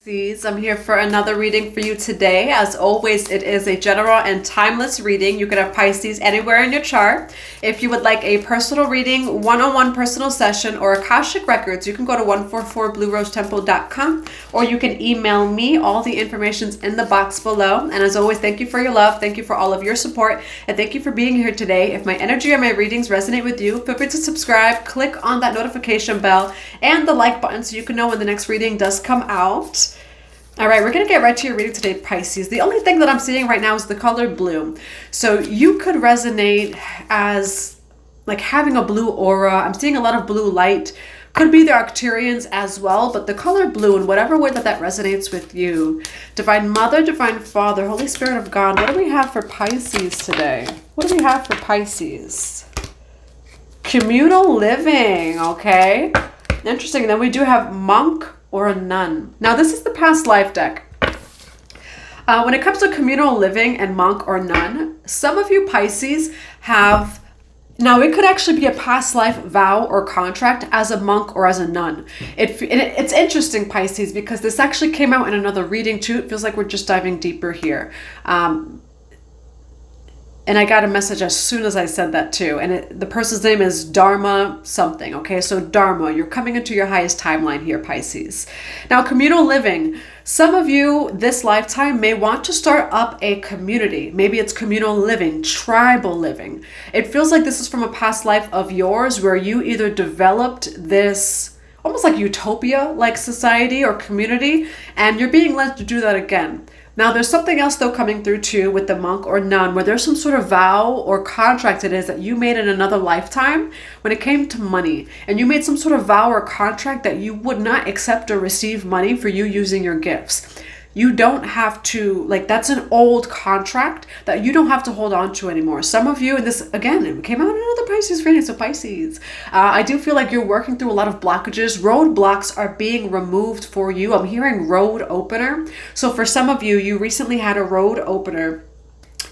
I'm here for another reading for you today. As always, it is a general and timeless reading. You can have Pisces anywhere in your chart. If you would like a personal reading, one-on-one personal session, or Akashic records, you can go to 144bluerosetemple.com, or you can email me. All the information's in the box below. And as always, thank you for your love. Thank you for all of your support. And thank you for being here today. If my energy or my readings resonate with you, feel free to subscribe, click on that notification bell and the like button so you can know when the next reading does come out. All right, we're going to get right to your reading today, Pisces. The only thing that I'm seeing right now is the color blue. So you could resonate as like having a blue aura. I'm seeing a lot of blue light. Could be the Arcturians as well, but the color blue, in whatever way that resonates with you. Divine Mother, Divine Father, Holy Spirit of God, what do we have for Pisces today? What do we have for Pisces? Communal living, okay. Interesting. Then we do have monk or a nun. Now this is the past life deck. When it comes to communal living and monk or nun, some of you Pisces have, now it could actually be a past life vow or contract as a monk or as a nun. It's interesting, Pisces, because this actually came out in another reading too. It feels like we're just diving deeper here. And I got a message as soon as I said that too. And the person's name is Dharma something. Okay, so Dharma, you're coming into your highest timeline here, Pisces. Now, communal living. Some of you this lifetime may want to start up a community. Maybe it's communal living, tribal living. It feels like this is from a past life of yours where you either developed this almost like utopia-like society or community, and you're being led to do that again. Now, there's something else, though, coming through, too, with the monk or nun, where there's some sort of vow or contract it is that you made in another lifetime when it came to money. And you made some sort of vow or contract that you would not accept or receive money for you using your gifts. You don't have to, like, that's an old contract that you don't have to hold on to anymore. Some of you, and this, again, it came out in another Pisces reading, so Pisces. I do feel like you're working through a lot of blockages. Roadblocks are being removed for you. I'm hearing road opener. So for some of you, you recently had a road opener,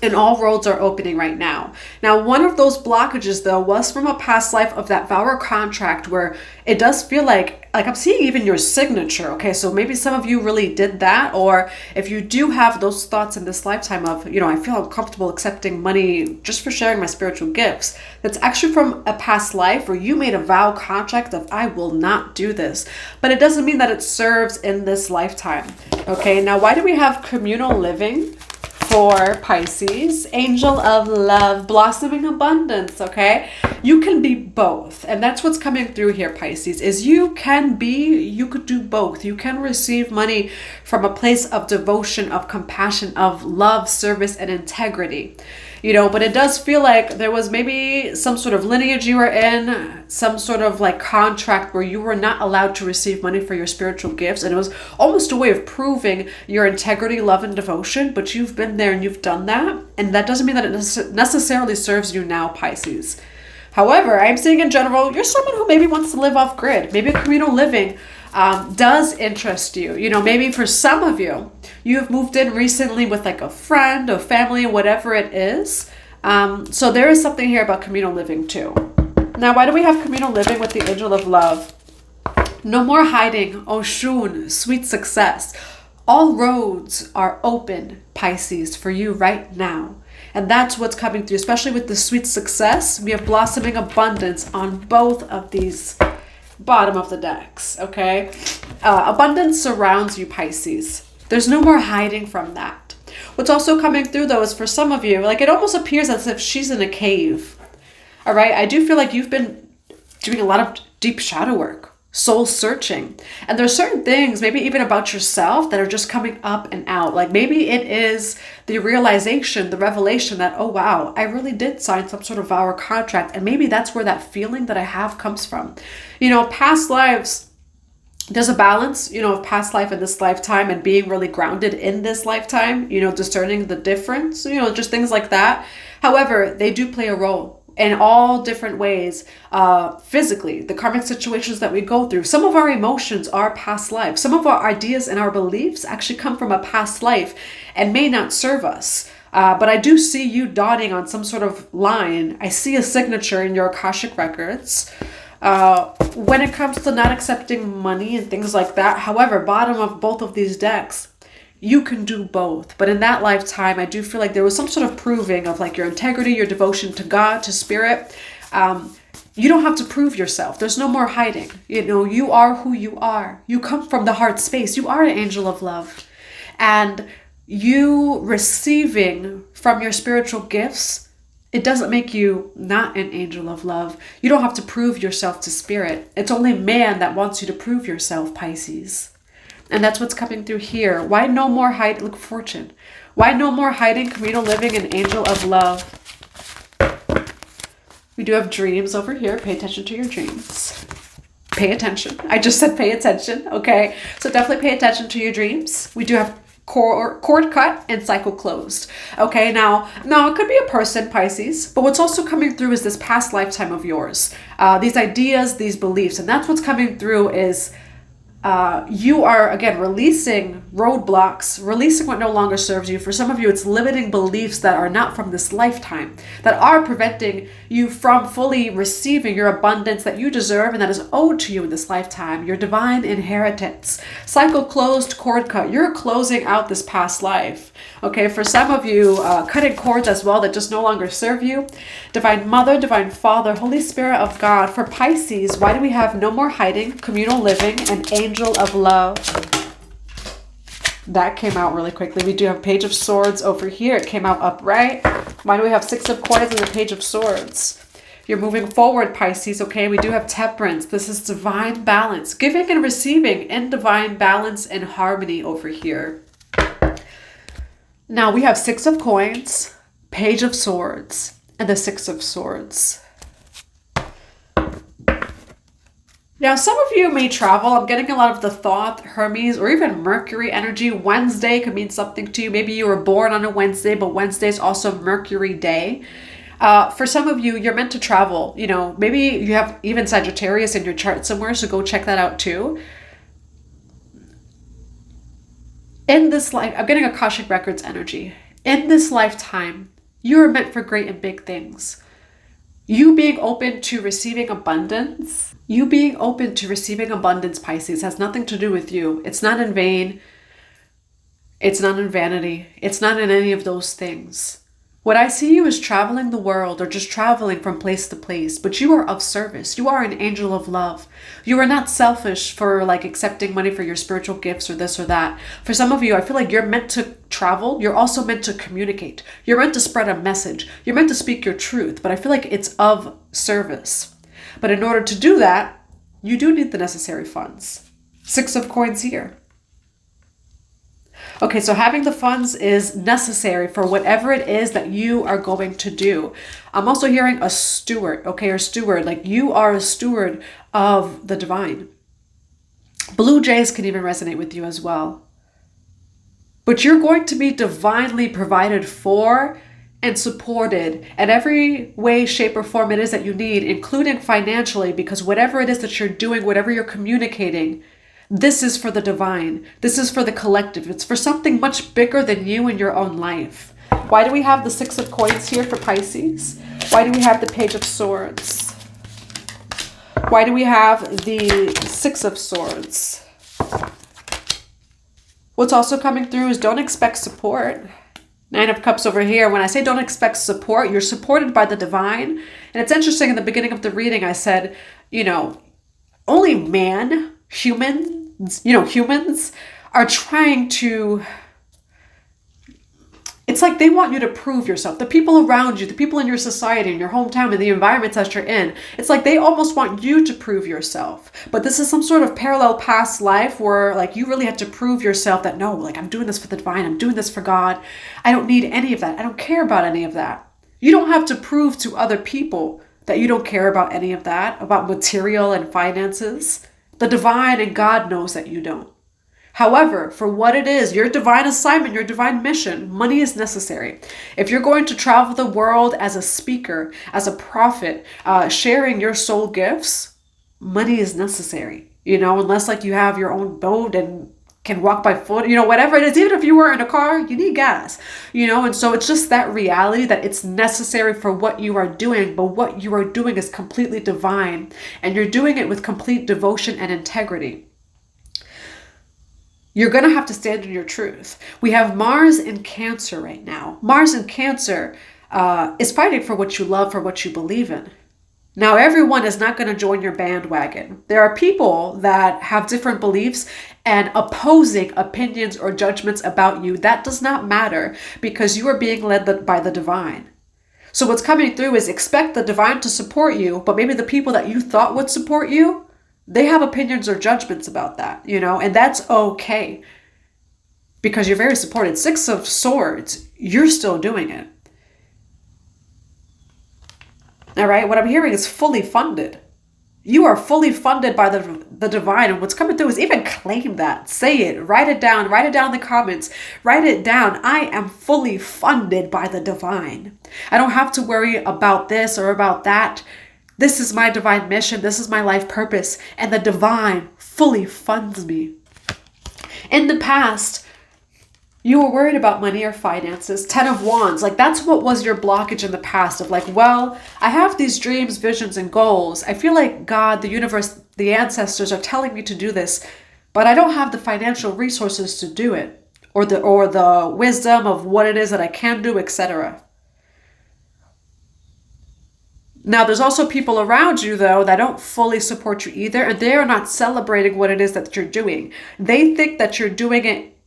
and all roads are opening right now. Now, one of those blockages, though, was from a past life of that vow or contract where it does feel like I'm seeing even your signature. Okay, so maybe some of you really did that. Or if you do have those thoughts in this lifetime of, I feel uncomfortable accepting money just for sharing my spiritual gifts. That's actually from a past life where you made a vow contract of, I will not do this. But it doesn't mean that it serves in this lifetime. Okay, now why do we have communal living for Pisces? Angel of love, blossoming abundance, okay? You can be both. And that's what's coming through here, Pisces, is you could do both. You can receive money from a place of devotion, of compassion, of love, service, and integrity. But it does feel like there was maybe some sort of lineage you were in, some sort of like contract where you were not allowed to receive money for your spiritual gifts. And it was almost a way of proving your integrity, love, and devotion. But you've been there and you've done that. And that doesn't mean that it necessarily serves you now, Pisces. However, I'm seeing in general, you're someone who maybe wants to live off grid. Maybe communal living does interest you. Maybe for some of you, you've moved in recently with like a friend or family, whatever it is. So there is something here about communal living too. Now, why do we have communal living with the angel of love? No more hiding. Oshun, sweet success. All roads are open, Pisces, for you right now. And that's what's coming through, especially with the sweet success. We have blossoming abundance on both of these bottom of the decks, okay? Abundance surrounds you, Pisces. There's no more hiding from that. What's also coming through, though, is for some of you, like it almost appears as if she's in a cave, all right? I do feel like you've been doing a lot of deep shadow work, soul searching. And there's certain things, maybe even about yourself, that are just coming up and out. Like maybe it is the realization, the revelation that, oh, wow, I really did sign some sort of vow or contract. And maybe that's where that feeling that I have comes from. Past lives, there's a balance, of past life and this lifetime and being really grounded in this lifetime, discerning the difference, just things like that. However, they do play a role in all different ways, physically, the karmic situations that we go through. Some of our emotions are past life. Some of our ideas and our beliefs actually come from a past life and may not serve us. But I do see you dotting on some sort of line. I see a signature in your Akashic records. when it comes to not accepting money and things like that. However, bottom of both of these decks, you can do both. But in that lifetime, I do feel like there was some sort of proving of like your integrity, your devotion to God, to spirit. You don't have to prove yourself. There's no more hiding. You know, you are who you are. You come from the heart space. You are an angel of love. And you receiving from your spiritual gifts, it doesn't make you not an angel of love. You don't have to prove yourself to spirit. It's only man that wants you to prove yourself, Pisces. And that's what's coming through here. Why no more hiding? Look, fortune. Why no more hiding, communal living, and angel of love? We do have dreams over here. Pay attention to your dreams. Pay attention. I just said pay attention. Okay. So definitely pay attention to your dreams. We do have cord cut and cycle closed. Okay, now it could be a person, Pisces, but what's also coming through is this past lifetime of yours, these ideas, these beliefs, and that's what's coming through is you are, again, releasing roadblocks, releasing what no longer serves you. For some of you, it's limiting beliefs that are not from this lifetime, that are preventing you from fully receiving your abundance that you deserve and that is owed to you in this lifetime, your divine inheritance. Cycle closed, cord cut. You're closing out this past life. Okay, for some of you, cutting cords as well that just no longer serve you. Divine Mother, Divine Father, Holy Spirit of God. For Pisces, why do we have no more hiding, communal living, and angel of love? That came out really quickly. We do have Page of Swords over here. It came out upright. Why do we have Six of Coins and the Page of Swords? You're moving forward, Pisces, okay? We do have Temperance. This is divine balance. Giving and receiving in divine balance and harmony over here. Now we have Six of Coins, Page of Swords, and the Six of Swords. Now, some of you may travel. I'm getting a lot of the Thoth, Hermes, or even Mercury energy. Wednesday could mean something to you. Maybe you were born on a Wednesday, but Wednesday is also Mercury day. For some of you, you're meant to travel. You know, maybe you have even Sagittarius in your chart somewhere, so go check that out too. In this life, I'm getting Akashic Records energy. In this lifetime, you are meant for great and big things. You being open to receiving abundance, Pisces, has nothing to do with you. It's not in vain. It's not in vanity. It's not in any of those things. What I see you is traveling the world or just traveling from place to place, but you are of service. You are an angel of love. You are not selfish for like accepting money for your spiritual gifts or this or that. For some of you, I feel like you're meant to travel. You're also meant to communicate. You're meant to spread a message. You're meant to speak your truth, but I feel like it's of service. But in order to do that, you do need the necessary funds. Six of Coins here. Okay, so having the funds is necessary for whatever it is that you are going to do. I'm also hearing a steward, okay, or steward, like you are a steward of the divine. Blue jays can even resonate with you as well. But you're going to be divinely provided for and supported in every way, shape, or form it is that you need, including financially, because whatever it is that you're doing, whatever you're communicating, this is for the divine. This is for the collective. It's for something much bigger than you in your own life. Why do we have the Six of Coins here for Pisces? Why do we have the Page of Swords? Why do we have the Six of Swords? What's also coming through is don't expect support. Nine of Cups over here. When I say don't expect support, you're supported by the divine. And it's interesting, in the beginning of the reading, I said, you know, only humans are trying to, it's like they want you to prove yourself. The people around you, the people in your society, in your hometown, in the environments that you're in, it's like they almost want you to prove yourself. But this is some sort of parallel past life where like you really had to prove yourself that no, like I'm doing this for the divine, I'm doing this for God. I don't need any of that. I don't care about any of that. You don't have to prove to other people that you don't care about any of that, about material and finances. The divine and God knows that you don't. However, for what it is, your divine assignment, your divine mission, money is necessary. If you're going to travel the world as a speaker, as a prophet, sharing your soul gifts, money is necessary. You know, unless like you have your own boat and can walk by foot, whatever it is. Even if you were in a car, you need gas, and so it's just that reality that it's necessary for what you are doing, but what you are doing is completely divine, and you're doing it with complete devotion and integrity. You're going to have to stand in your truth. We have Mars in Cancer right now. Mars in Cancer is fighting for what you love, for what you believe in. Now, everyone is not going to join your bandwagon. There are people that have different beliefs and opposing opinions or judgments about you. That does not matter, because you are being led by the divine. So what's coming through is expect the divine to support you, but maybe the people that you thought would support you, they have opinions or judgments about that, and that's okay, because you're very supported. Six of Swords, you're still doing it. All right, what I'm hearing is fully funded. You are fully funded by the divine, and what's coming through is even claim that. Say it, write it down in the comments, write it down. I am fully funded by the divine. I don't have to worry about this or about that. This is my divine mission. This is my life purpose, and the divine fully funds me. In the past, you were worried about money or finances. 10 of Wands, like that's what was your blockage in the past of like, well, I have these dreams, visions, and goals. I feel like God, the universe, the ancestors are telling me to do this, but I don't have the financial resources to do it, or the wisdom of what it is that I can do, etc. Now, there's also people around you, though, that don't fully support you either, and they are not celebrating what it is that you're doing. They think that you're doing it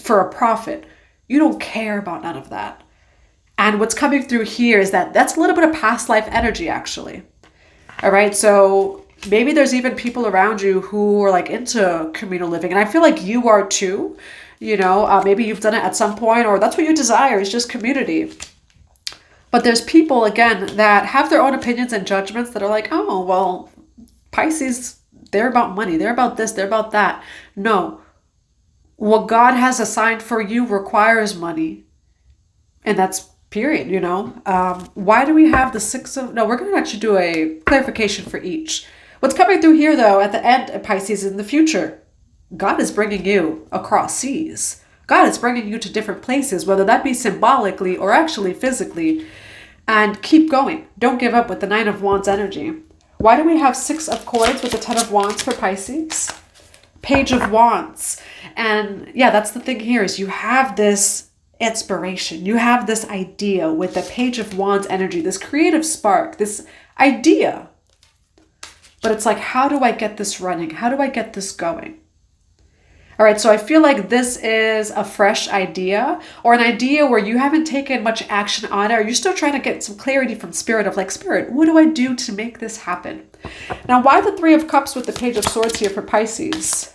for a profit. You don't care about none of that. And what's coming through here is that that's a little bit of past life energy, actually. All right, so maybe there's even people around you who are like into communal living, and I feel like you are too. Maybe you've done it at some point, or that's what you desire, is just community. But there's people, again, that have their own opinions and judgments that are like, oh, well, Pisces, they're about money, they're about this, they're about that. No. What God has assigned for you requires money. And that's period, Why do we have the Six of... No, we're going to actually do a clarification for each. What's coming through here, though, at the end of Pisces in the future, God is bringing you across seas. God is bringing you to different places, whether that be symbolically or actually physically. And keep going. Don't give up with the Nine of Wands energy. Why do we have Six of Coins with the 10 of Wands for Pisces? Page of Wands. And yeah, that's the thing here, is you have this inspiration. You have this idea with the Page of Wands energy, this creative spark, this idea. But it's like, how do I get this running? How do I get this going? All right, so I feel like this is a fresh idea, or an idea where you haven't taken much action on it, or you're still trying to get some clarity from Spirit of like, Spirit, what do I do to make this happen? Now, why the Three of Cups with the Page of Swords here for Pisces?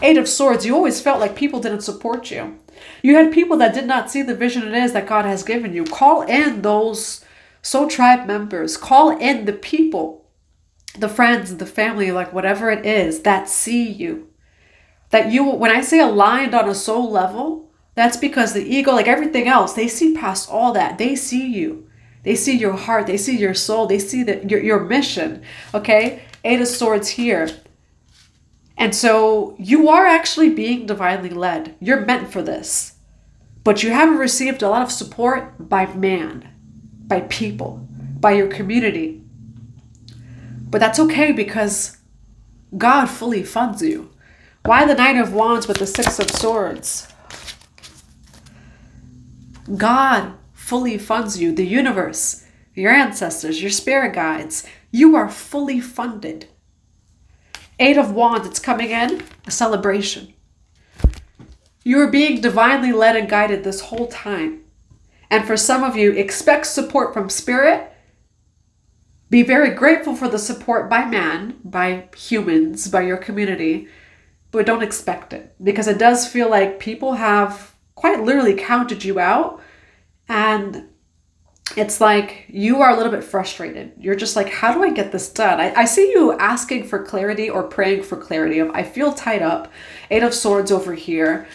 Eight of Swords, you always felt like people didn't support you. You had people that did not see the vision it is that God has given you. Call in those soul tribe members. Call in the people, the friends, the family, like whatever it is that see you. That you, when I say aligned on a soul level, that's because the ego, like everything else, they see past all that. They see you. They see your heart. They see your soul. They see your mission. Okay? Eight of Swords here. And so you are actually being divinely led. You're meant for this. But you haven't received a lot of support by man, by people, by your community. But that's okay, because God fully funds you. Why the Nine of Wands with the Six of Swords? God fully funds you. The universe, your ancestors, your spirit guides. You are fully funded. Eight of Wands, it's coming in, a celebration. You are being divinely led and guided this whole time. And for some of you, expect support from Spirit. Be very grateful for the support by man, by humans, by your community. But don't expect it, because it does feel like people have quite literally counted you out, and it's like you are a little bit frustrated. You're just like, how do I get this done? I see you asking for clarity or praying for clarity of, I feel tied up. Eight of Swords over here.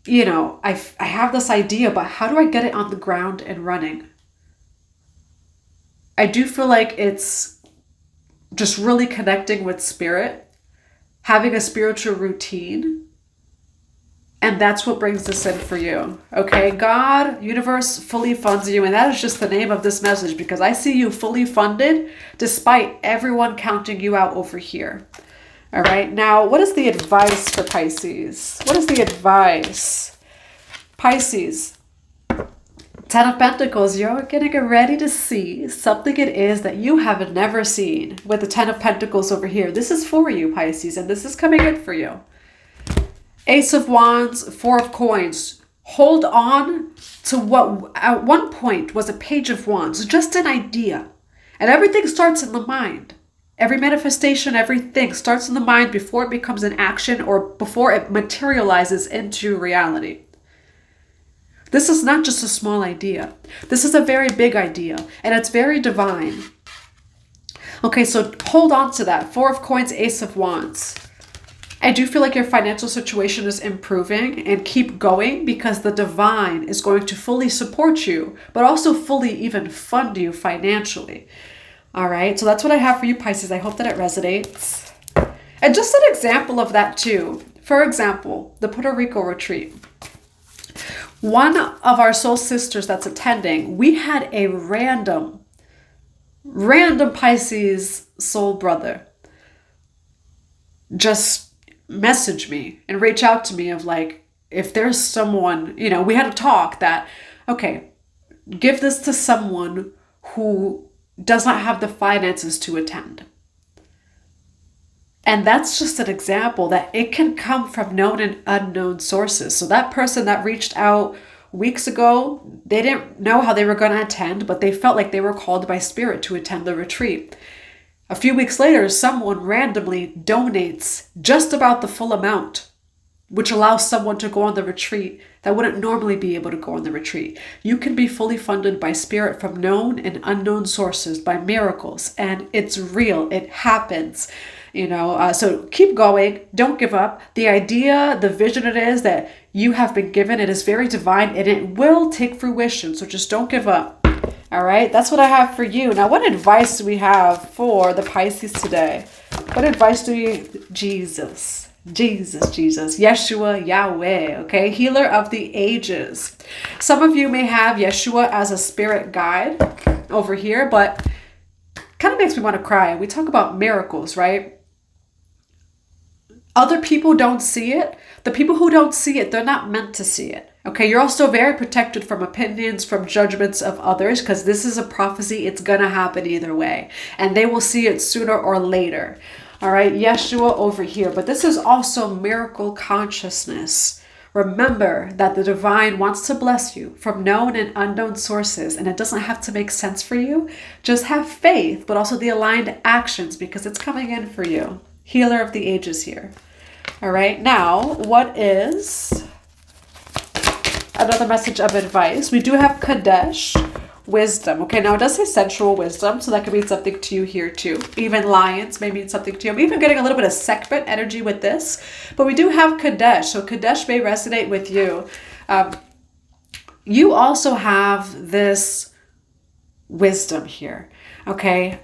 I have this idea, but how do I get it on the ground and running? I do feel like it's just really connecting with Spirit. having a spiritual routine. And that's what brings this in for you. Okay, God, universe fully funds you. And that is just the name of this message, because I see you fully funded despite everyone counting you out over here. All right, now what is the advice for Pisces? What is the advice? Pisces, 10 of Pentacles, you're getting ready to see something it is that you have never seen with the 10 of Pentacles over here. This is for you, Pisces, and this is coming in for you. Ace of Wands, 4 of Coins. Hold on to what at one point was a Page of Wands, just an idea. And everything starts in the mind. Every manifestation, everything starts in the mind before it becomes an action or before it materializes into reality. This is not just a small idea. This is a very big idea, and it's very divine. Okay, so hold on to that. 4 of Coins, Ace of Wands. I do feel like your financial situation is improving, and keep going, because the divine is going to fully support you, but also fully even fund you financially. All right, so that's what I have for you, Pisces. I hope that it resonates. And just an example of that too. For example, the Puerto Rico retreat. One of our soul sisters that's attending, we had a random Pisces soul brother just message me and reach out to me of like, if there's someone, you know, we had a talk that, okay, give this to someone who does not have the finances to attend. And that's just an example that it can come from known and unknown sources. So that person that reached out weeks ago, they didn't know how they were going to attend, but they felt like they were called by spirit to attend the retreat. A few weeks later, someone randomly donates just about the full amount, which allows someone to go on the retreat that wouldn't normally be able to go on the retreat. You can be fully funded by spirit from known and unknown sources, by miracles, and it's real. It happens, you know. So keep going. Don't give up. The idea, the vision it is that you have been given, it is very divine, and it will take fruition. So just don't give up. All right, that's what I have for you. Now, what advice do we have for the Pisces today? What advice do we... Jesus, Yeshua, Yahweh, okay? Healer of the ages. Some of you may have Yeshua as a spirit guide over here, but kind of makes me want to cry. We talk about miracles, right? Other people don't see it. The people who don't see it, they're not meant to see it. Okay, you're also very protected from opinions, from judgments of others, because this is a prophecy. It's going to happen either way. And they will see it sooner or later. All right, Yeshua over here. But this is also miracle consciousness. Remember that the divine wants to bless you from known and unknown sources. And it doesn't have to make sense for you. Just have faith, but also the aligned actions, because it's coming in for you. Healer of the ages here. All right, now what is... another message of advice? We do have Kadesh, wisdom. Okay, now it does say sensual wisdom, so that could mean something to you here too. Even lions may mean something to you. I'm even getting a little bit of Sekhmet energy with this, but we do have Kadesh, so Kadesh may resonate with you. You also have this wisdom here, okay?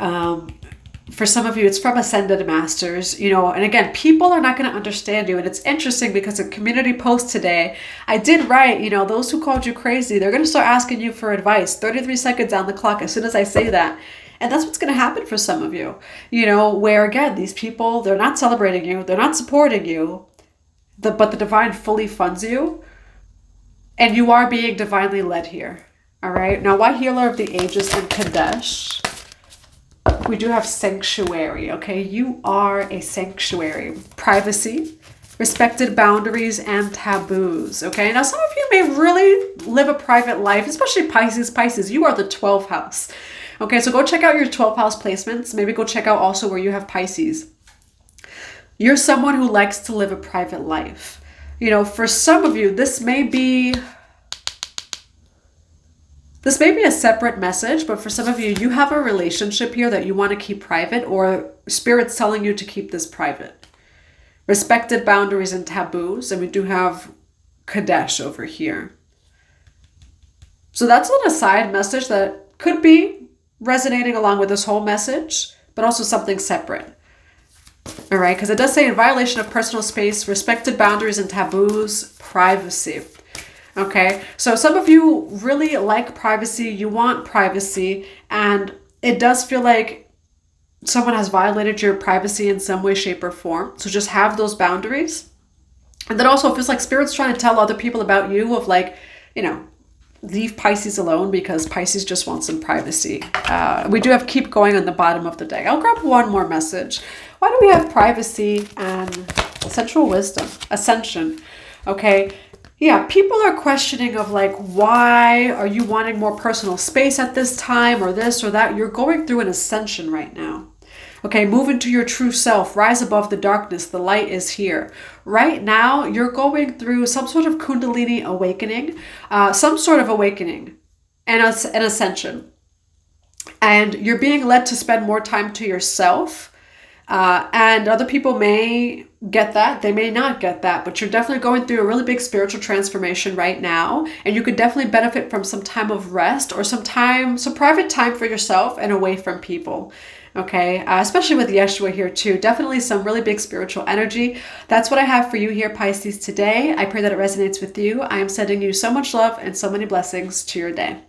For some of you, it's from Ascended Masters, you know, and again, people are not going to understand you. And it's interesting because in community post today, I did write, you know, those who called you crazy, they're going to start asking you for advice 33 seconds on the clock as soon as I say that. And that's what's going to happen for some of you, you know, where again, these people, they're not celebrating you, they're not supporting you, but the divine fully funds you, and you are being divinely led here. All right. Now, why Healer of the Ages and Kadesh? We do have sanctuary, okay? You are a sanctuary. Privacy, respected boundaries, and taboos, okay? Now, some of you may really live a private life, especially Pisces. Pisces, you are the 12th house. Okay, so go check out your 12th house placements. Maybe go check out also where you have Pisces. You're someone who likes to live a private life. You know, for some of you, this may be a separate message, but for some of you, you have a relationship here that you want to keep private, or Spirit's telling you to keep this private. Respected boundaries and taboos, and we do have Kadesh over here. So that's an aside message that could be resonating along with this whole message, but also something separate. All right, because it does say in violation of personal space, respected boundaries and taboos, privacy. Okay, so some of you really like privacy, you want privacy, and it does feel like someone has violated your privacy in some way, shape, or form. So just have those boundaries. And then also it feels like Spirit's trying to tell other people about you of like, you know, leave Pisces alone because Pisces just wants some privacy. We do have keep going on the bottom of the deck. I'll grab one more message. Why do we have privacy and sensual wisdom? Ascension. Okay. Yeah, people are questioning of like, why are you wanting more personal space at this time or this or that? You're going through an ascension right now. Okay, move into your true self, rise above the darkness, the light is here. Right now, you're going through some sort of Kundalini awakening, some sort of awakening and an ascension. And you're being led to spend more time to yourself. And other people may get that, they may not get that, but you're definitely going through a really big spiritual transformation right now. And you could definitely benefit from some time of rest or some private time for yourself and away from people. Okay, especially with Yeshua here too. Definitely some really big spiritual energy. That's what I have for you here, Pisces, today. I pray that it resonates with you. I am sending you so much love and so many blessings to your day.